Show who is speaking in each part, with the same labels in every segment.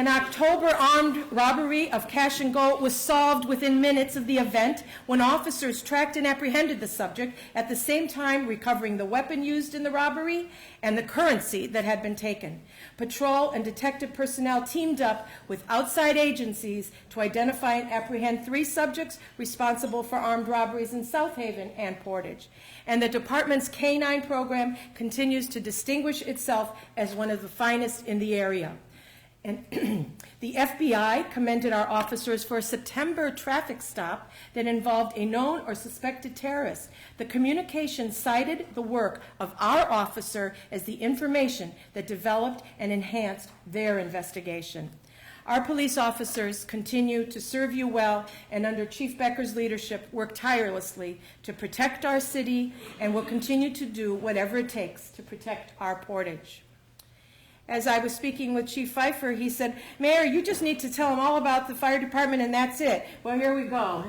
Speaker 1: An October armed robbery of Cash and Go was solved within minutes of the event when officers tracked and apprehended the subject, at the same time recovering the weapon used in the robbery and the currency that had been taken. Patrol and detective personnel teamed up with outside agencies to identify and apprehend 3 subjects responsible for armed robberies in South Haven and Portage. And the department's K-9 program continues to distinguish itself as one of the finest in the area. And the FBI commended our officers for a September traffic stop that involved a known or suspected terrorist. The communication cited the work of our officer as the information that developed and enhanced their investigation. Our police officers continue to serve you well, and under Chief Becker's leadership work tirelessly to protect our city, and will continue to do whatever it takes to protect our Portage. As I was speaking with Chief Pfeiffer, he said, "Mayor, you just need to tell them all about the fire department and that's it." Well, here we go.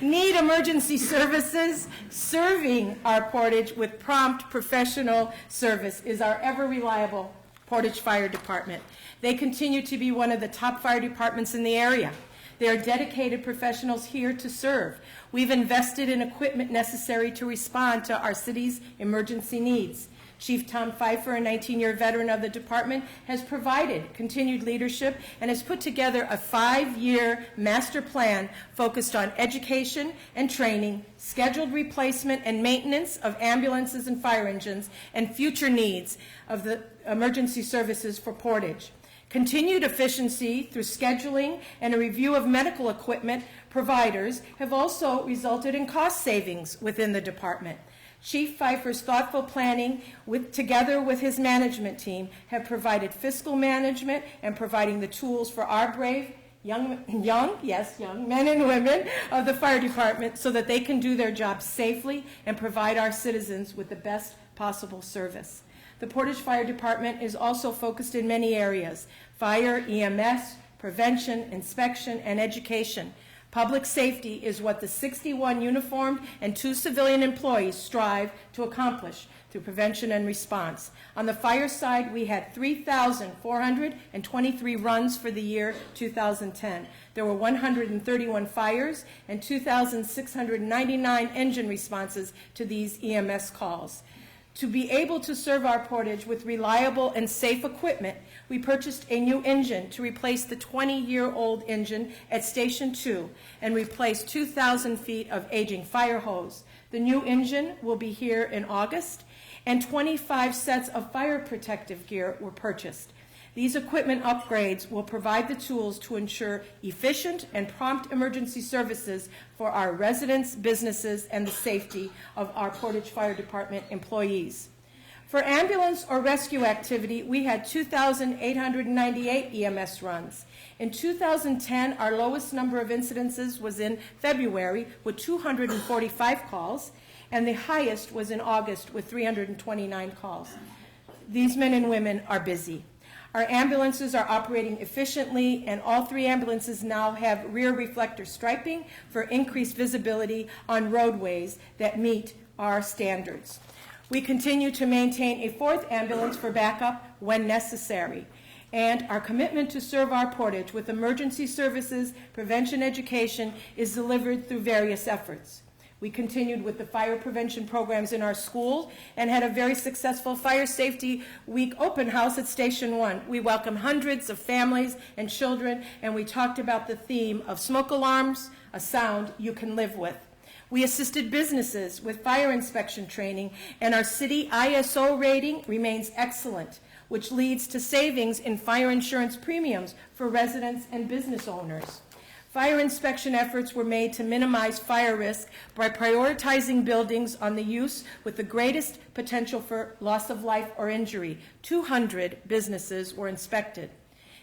Speaker 1: Need emergency services? Serving our Portage with prompt professional service is our ever-reliable Portage Fire Department. They continue to be one of the top fire departments in the area. They are dedicated professionals here to serve. We've invested in equipment necessary to respond to our city's emergency needs. Chief Tom Pfeiffer, a 19-year veteran of the department, has provided continued leadership and has put together a 5-year master plan focused on education and training, scheduled replacement and maintenance of ambulances and fire engines, and future needs of the emergency services for Portage. Continued efficiency through scheduling and a review of medical equipment providers have also resulted in cost savings within the department. Chief Pfeiffer's thoughtful planning, together with his management team, have provided fiscal management and providing the tools for our brave young men and women of the fire department so that they can do their job safely and provide our citizens with the best possible service. The Portage Fire Department is also focused in many areas: fire, EMS, prevention, inspection, and education. Public safety is what the 61 uniformed and 2 civilian employees strive to accomplish through prevention and response. On the fire side, we had 3,423 runs for the year 2010. There were 131 fires and 2,699 engine responses to these EMS calls. To be able to serve our Portage with reliable and safe equipment, we purchased a new engine to replace the 20-year-old engine at Station 2 and replace 2,000 feet of aging fire hose. The new engine will be here in August, and 25 sets of fire protective gear were purchased. These equipment upgrades will provide the tools to ensure efficient and prompt emergency services for our residents, businesses, and the safety of our Portage Fire Department employees. For ambulance or rescue activity, we had 2,898 EMS runs. In 2010, our lowest number of incidences was in February with 245 calls, and the highest was in August with 329 calls. These men and women are busy. Our ambulances are operating efficiently, and all 3 ambulances now have rear reflector striping for increased visibility on roadways that meet our standards. We continue to maintain a 4th ambulance for backup when necessary, and our commitment to serve our Portage with emergency services, prevention education is delivered through various efforts. We continued with the fire prevention programs in our schools and had a very successful Fire Safety Week open house at Station 1. We welcomed hundreds of families and children, and we talked about the theme of smoke alarms, a sound you can live with. We assisted businesses with fire inspection training, and our city ISO rating remains excellent, which leads to savings in fire insurance premiums for residents and business owners. Fire inspection efforts were made to minimize fire risk by prioritizing buildings on the use with the greatest potential for loss of life or injury. 200 businesses were inspected.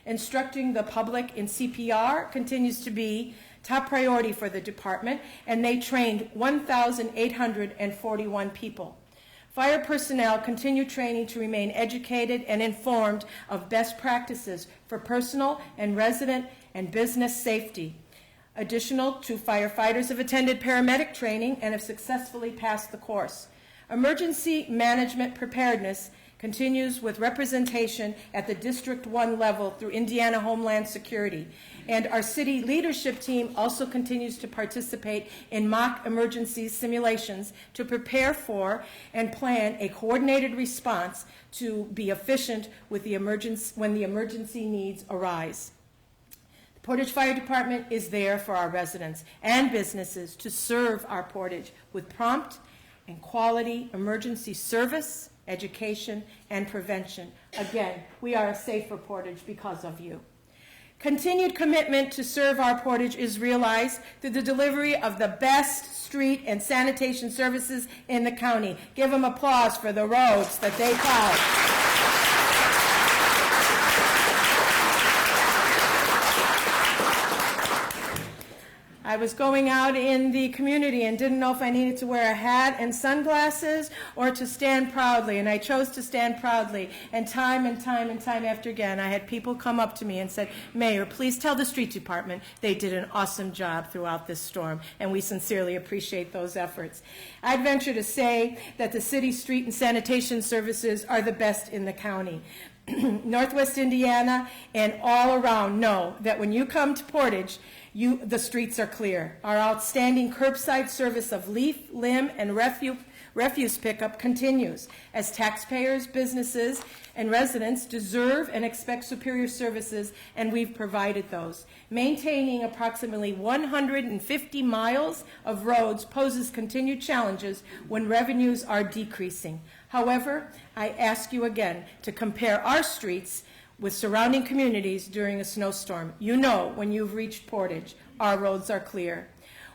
Speaker 1: Instructing the public in CPR continues to be top priority for the department, and they trained 1,841 people. Fire personnel continue training to remain educated and informed of best practices for personal and resident and business safety. Additional 2 firefighters have attended paramedic training and have successfully passed the course. Emergency management preparedness continues with representation at the District 1 level through Indiana Homeland Security. And our city leadership team also continues to participate in mock emergency simulations to prepare for and plan a coordinated response to be efficient with the when the emergency needs arise. The Portage Fire Department is there for our residents and businesses to serve our Portage with prompt and quality emergency service, education, and prevention. Again, we are a safer Portage because of you. Continued commitment to serve our Portage is realized through the delivery of the best street and sanitation services in the county. Give them applause for the roads that they plow. I was going out in the community and didn't know if I needed to wear a hat and sunglasses or to stand proudly, and I chose to stand proudly. And time after again, I had people come up to me and said, "Mayor, please tell the street department they did an awesome job throughout this storm," and we sincerely appreciate those efforts. I'd venture to say that the city street and sanitation services are the best in the county. Northwest Indiana and all around know that when you come to Portage, the streets are clear. Our outstanding curbside service of leaf, limb, and refuse pickup continues as taxpayers, businesses, and residents deserve and expect superior services, and we've provided those. Maintaining approximately 150 miles of roads poses continued challenges when revenues are decreasing. However, I ask you again to compare our streets with surrounding communities during a snowstorm. You know when you've reached Portage, our roads are clear.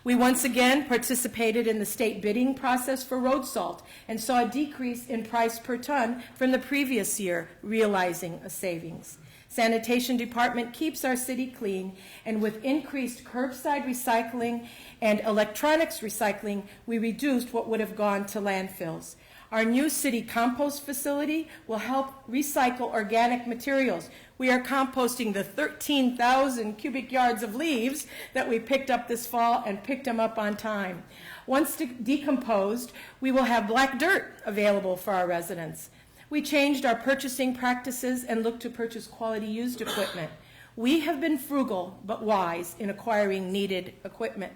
Speaker 1: We once again participated in the state bidding process for road salt and saw a decrease in price per ton from the previous year, realizing a savings. Sanitation Department keeps our city clean, and with increased curbside recycling and electronics recycling, we reduced what would have gone to landfills. Our new city compost facility will help recycle organic materials. We are composting the 13,000 cubic yards of leaves that we picked up this fall and picked them up on time. Once decomposed, we will have black dirt available for our residents. We changed our purchasing practices and looked to purchase quality used equipment. We have been frugal but wise in acquiring needed equipment.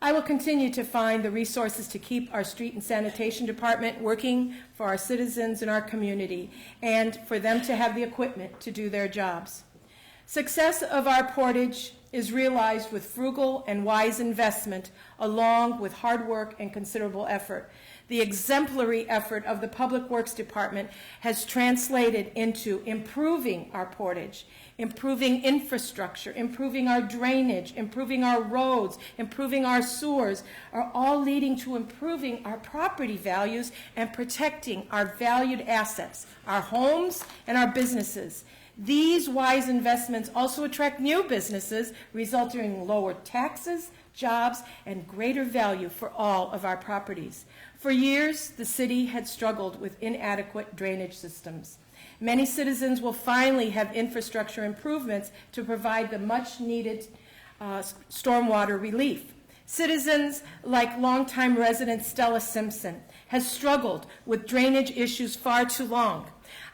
Speaker 1: I will continue to find the resources to keep our street and sanitation department working for our citizens in our community and for them to have the equipment to do their jobs. Success of our Portage is realized with frugal and wise investment along with hard work and considerable effort. The exemplary effort of the Public Works Department has translated into improving our Portage, improving infrastructure, improving our drainage, improving our roads, improving our sewers, are all leading to improving our property values and protecting our valued assets, our homes and our businesses. These wise investments also attract new businesses, resulting in lower taxes, jobs, and greater value for all of our properties. For years, the city had struggled with inadequate drainage systems. Many citizens will finally have infrastructure improvements to provide the much-needed stormwater relief. Citizens like longtime resident Stella Simpson has struggled with drainage issues far too long.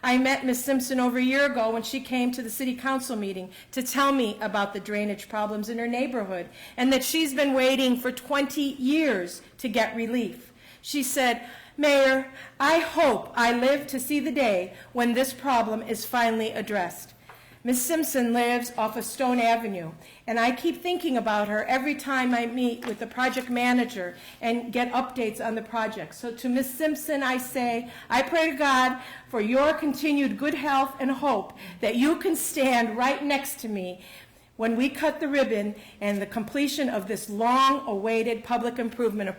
Speaker 1: I met Ms. Simpson over a year ago when she came to the city council meeting to tell me about the drainage problems in her neighborhood and that she's been waiting for 20 years to get relief. She said, "Mayor, I hope I live to see the day when this problem is finally addressed." Ms. Simpson lives off of Stone Avenue, and I keep thinking about her every time I meet with the project manager and get updates on the project. So to Ms. Simpson, I say, I pray to God for your continued good health and hope that you can stand right next to me when we cut the ribbon and the completion of this long-awaited public improvement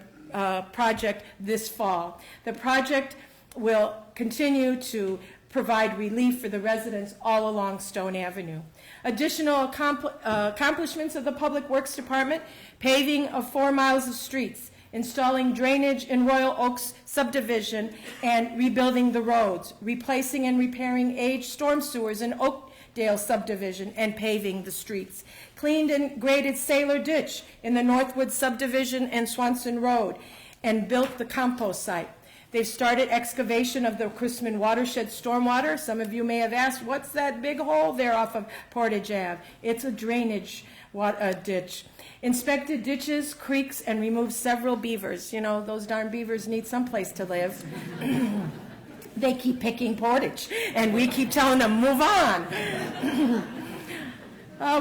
Speaker 1: project this fall. The project will continue to provide relief for the residents all along Stone Avenue. Additional accomplishments of the Public Works Department: paving of 4 miles of streets, installing drainage in Royal Oaks subdivision and rebuilding the roads, replacing and repairing aged storm sewers in Oakdale subdivision and paving the streets, cleaned and graded Sailor Ditch in the Northwood subdivision and Swanson Road, and built the compost site. They've started excavation of the Chrisman watershed stormwater. Some of you may have asked, what's that big hole there off of Portage Ave? It's a drainage ditch. Inspected ditches, creeks, and removed several beavers. You know, those darn beavers need someplace to live. They keep picking Portage, and we keep telling them, move on.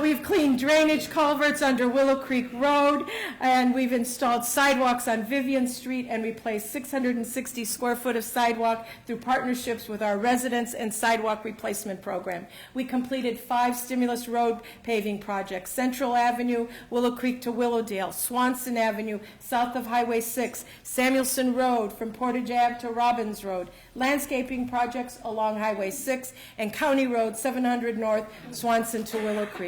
Speaker 1: We've cleaned drainage culverts under Willow Creek Road, and we've installed sidewalks on Vivian Street and replaced 660 square foot of sidewalk through partnerships with our residents and sidewalk replacement program. We completed 5 stimulus road paving projects: Central Avenue, Willow Creek to Willowdale, Swanson Avenue, south of Highway 6, Samuelson Road from Portage Ave to Robbins Road, landscaping projects along Highway 6, and County Road 700 North, Swanson to Willow Creek.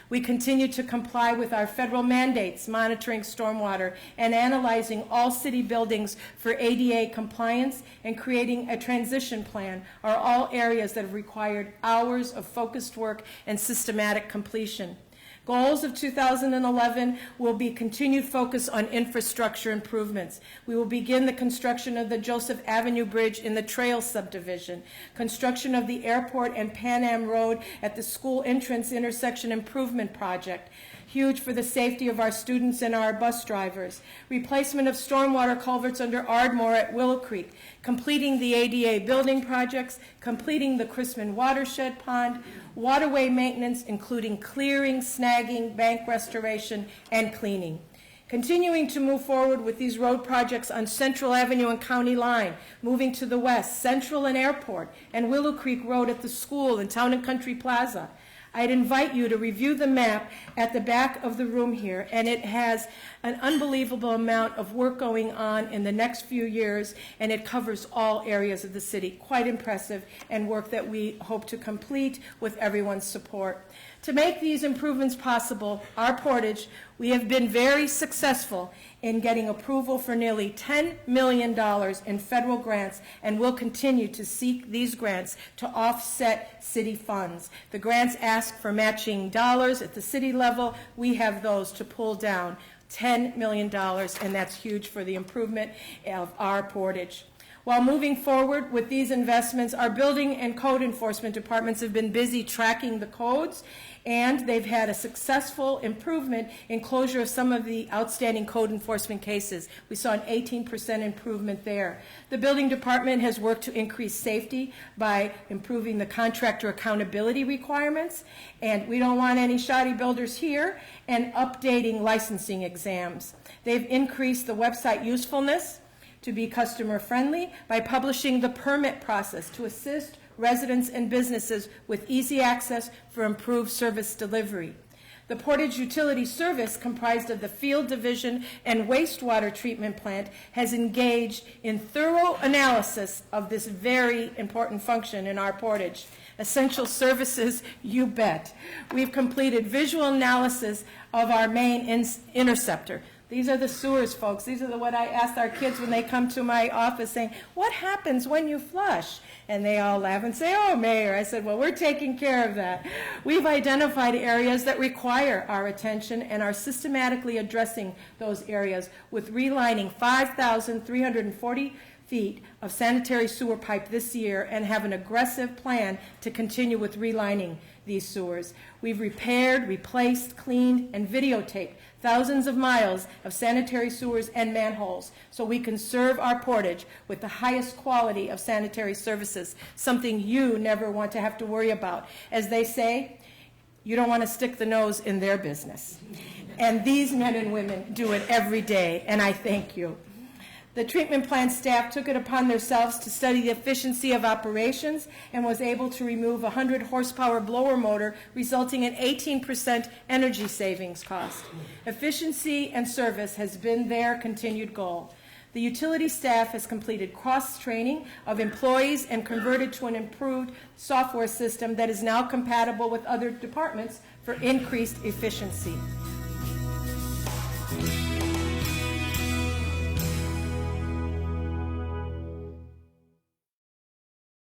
Speaker 1: We continue to comply with our federal mandates, monitoring stormwater and analyzing all city buildings for ADA compliance and creating a transition plan are all areas that have required hours of focused work and systematic completion. Goals of 2011 will be continued focus on infrastructure improvements. We will begin the construction of the Joseph Avenue Bridge in the Trail subdivision, construction of the airport and Pan Am Road at the school entrance intersection improvement project, huge for the safety of our students and our bus drivers, replacement of stormwater culverts under Ardmore at Willow Creek, completing the ADA building projects, completing the Chrisman watershed pond, waterway maintenance, including clearing, snagging, bank restoration, and cleaning. Continuing to move forward with these road projects on Central Avenue and County Line, moving to the west, Central and Airport, and Willow Creek Road at the school and Town and Country Plaza. I'd invite you to review the map at the back of the room here, and it has an unbelievable amount of work going on in the next few years, and it covers all areas of the city. Quite impressive, and work that we hope to complete with everyone's support. To make these improvements possible, our Portage, we have been very successful in getting approval for nearly $10 million in federal grants, and will continue to seek these grants to offset city funds. The grants ask for matching dollars at the city level. We have those to pull down $10 million, and that's huge for the improvement of our Portage. While moving forward with these investments, our building and code enforcement departments have been busy tracking the codes, and they've had a successful improvement in closure of some of the outstanding code enforcement cases. We saw an 18% improvement there. The building department has worked to increase safety by improving the contractor accountability requirements, and we don't want any shoddy builders here, and updating licensing exams. They've increased the website usefulness to be customer friendly by publishing the permit process to assist residents and businesses with easy access for improved service delivery. The Portage Utility Service, comprised of the field division and wastewater treatment plant, has engaged in thorough analysis of this very important function in our Portage. Essential services, you bet. We've completed visual analysis of our main interceptor. These are the sewers, folks. These are what I asked our kids when they come to my office saying, what happens when you flush? And they all laugh and say, oh, Mayor. I said, well, we're taking care of that. We've identified areas that require our attention and are systematically addressing those areas with relining 5,340 feet of sanitary sewer pipe this year, and have an aggressive plan to continue with relining these sewers. We've repaired, replaced, cleaned, and videotaped thousands of miles of sanitary sewers and manholes so we can serve our Portage with the highest quality of sanitary services, something you never want to have to worry about. As they say, you don't want to stick the nose in their business. And these men and women do it every day, and I thank you. The treatment plant staff took it upon themselves to study the efficiency of operations and was able to remove a 100 horsepower blower motor, resulting in 18% energy savings cost. Efficiency and service has been their continued goal. The utility staff has completed cross-training of employees and converted to an improved software system that is now compatible with other departments for increased efficiency.